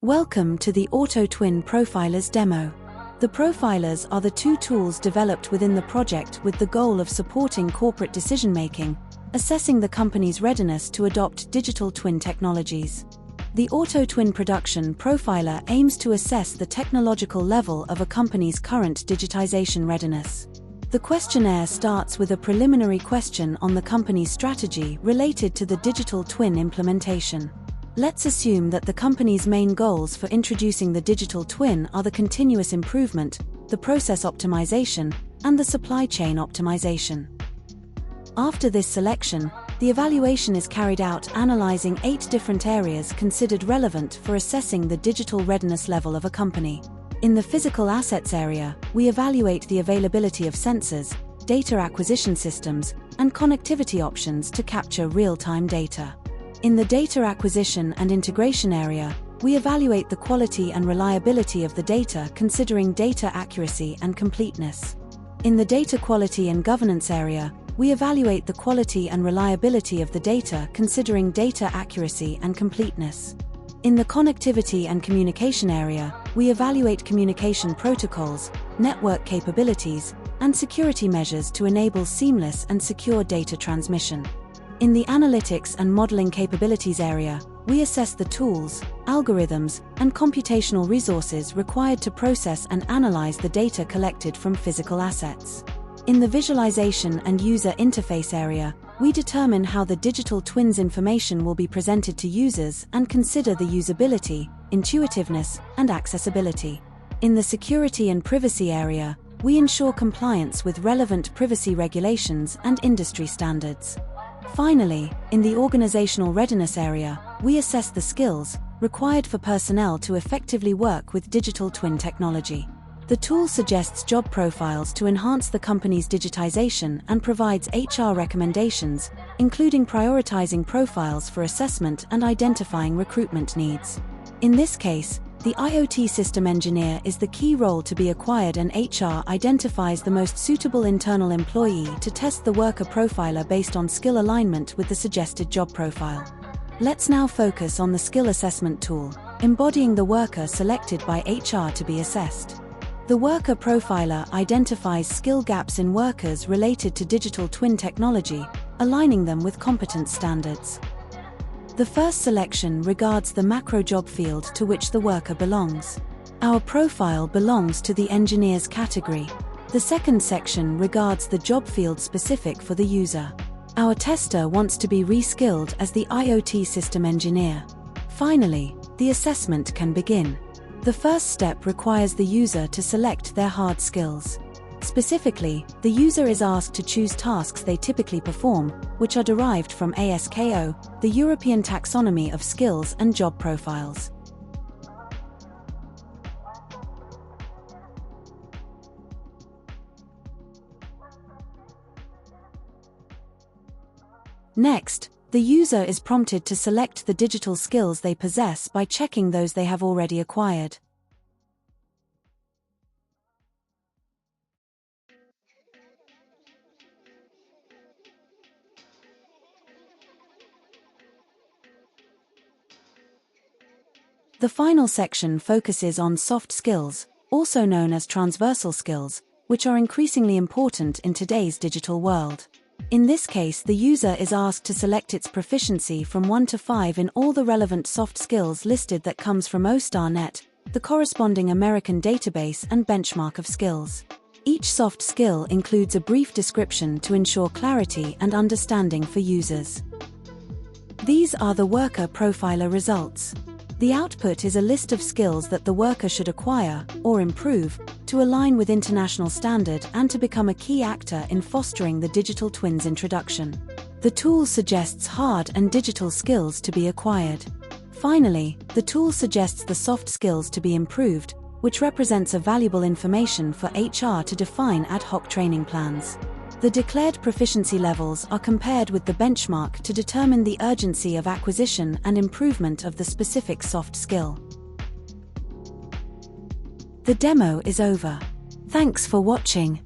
Welcome to the Auto Twin Profilers demo. The profilers are the two tools developed within the project with the goal of supporting corporate decision-making, assessing the company's readiness to adopt digital twin technologies. The Auto Twin Production Profiler aims to assess the technological level of a company's current digitization readiness. The questionnaire starts with a preliminary question on the company's strategy related to the digital twin implementation. Let's assume that the company's main goals for introducing the digital twin are the continuous improvement, the process optimization, and the supply chain optimization. After this selection, the evaluation is carried out analyzing 8 different areas considered relevant for assessing the digital readiness level of a company. In the physical assets area, we evaluate the availability of sensors, data acquisition systems, and connectivity options to capture real-time data. In the data acquisition and integration area, we evaluate the quality and reliability of the data considering data accuracy and completeness. In the data quality and governance area, we evaluate the quality and reliability of the data considering data accuracy and completeness. In the connectivity and communication area, we evaluate communication protocols, network capabilities, and security measures to enable seamless and secure data transmission. In the analytics and modeling capabilities area, we assess the tools, algorithms, and computational resources required to process and analyze the data collected from physical assets. In the visualization and user interface area, we determine how the digital twin's information will be presented to users and consider the usability, intuitiveness, and accessibility. In the security and privacy area, we ensure compliance with relevant privacy regulations and industry standards. Finally, in the organizational readiness area, we assess the skills required for personnel to effectively work with digital twin technology. The tool suggests job profiles to enhance the company's digitization and provides HR recommendations, including prioritizing profiles for assessment and identifying recruitment needs. In this case, the IoT system engineer is the key role to be acquired, and HR identifies the most suitable internal employee to test the worker profiler based on skill alignment with the suggested job profile. Let's now focus on the skill assessment tool, embodying the worker selected by HR to be assessed. The worker profiler identifies skill gaps in workers related to digital twin technology, aligning them with competence standards. The first selection regards the macro job field to which the worker belongs. Our profile belongs to the engineer's category. The second section regards the job field specific for the user. Our tester wants to be reskilled as the IoT system engineer. Finally, the assessment can begin. The first step requires the user to select their hard skills. Specifically, the user is asked to choose tasks they typically perform, which are derived from ASKO, the European taxonomy of skills and job profiles. Next, the user is prompted to select the digital skills they possess by checking those they have already acquired. The final section focuses on soft skills, also known as transversal skills, which are increasingly important in today's digital world. In this case, the user is asked to select its proficiency from 1 to 5 in all the relevant soft skills listed that comes from OStarNet, the corresponding American database and benchmark of skills. Each soft skill includes a brief description to ensure clarity and understanding for users. These are the worker profiler results. The output is a list of skills that the worker should acquire, or improve, to align with international standard and to become a key actor in fostering the digital twin's introduction. The tool suggests hard and digital skills to be acquired. Finally, the tool suggests the soft skills to be improved, which represents a valuable information for HR to define ad hoc training plans. The declared proficiency levels are compared with the benchmark to determine the urgency of acquisition and improvement of the specific soft skill. The demo is over. Thanks for watching.